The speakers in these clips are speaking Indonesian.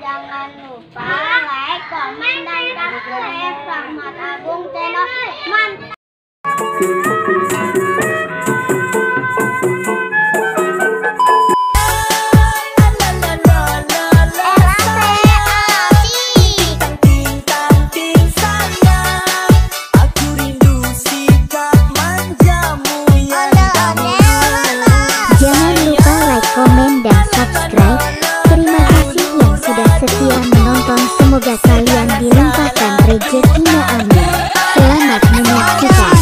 Jangan lupa like, komen, dan subscribe Rahmat Agung Channel. Mantap. Komen dan subscribe. Terima kasih yang sudah setia menonton. Semoga kalian dilimpahkan rezekinya, amin. Selamat menyaksikan.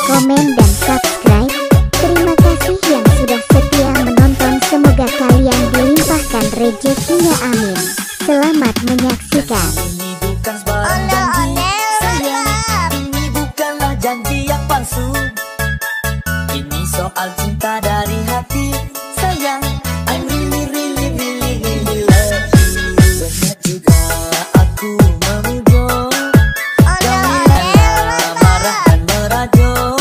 Komen dan subscribe. Terima kasih yang sudah setia menonton. Semoga kalian dilimpahkan rezekinya, amin. Selamat menyaksikan. Ini bukan sebarang janji, sayang. Ini bukanlah janji yang palsu. Ini soal cinta dari hati, sayang. I'm really, really, really, really love you. Banyak juga aku memujuk, janganlah marah dan merajuk.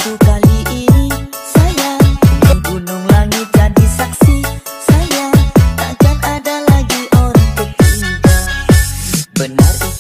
Kali ini sayang, gunung langit jadi saksi, sayang. Takkan ada lagi orang ketiga. Benar itu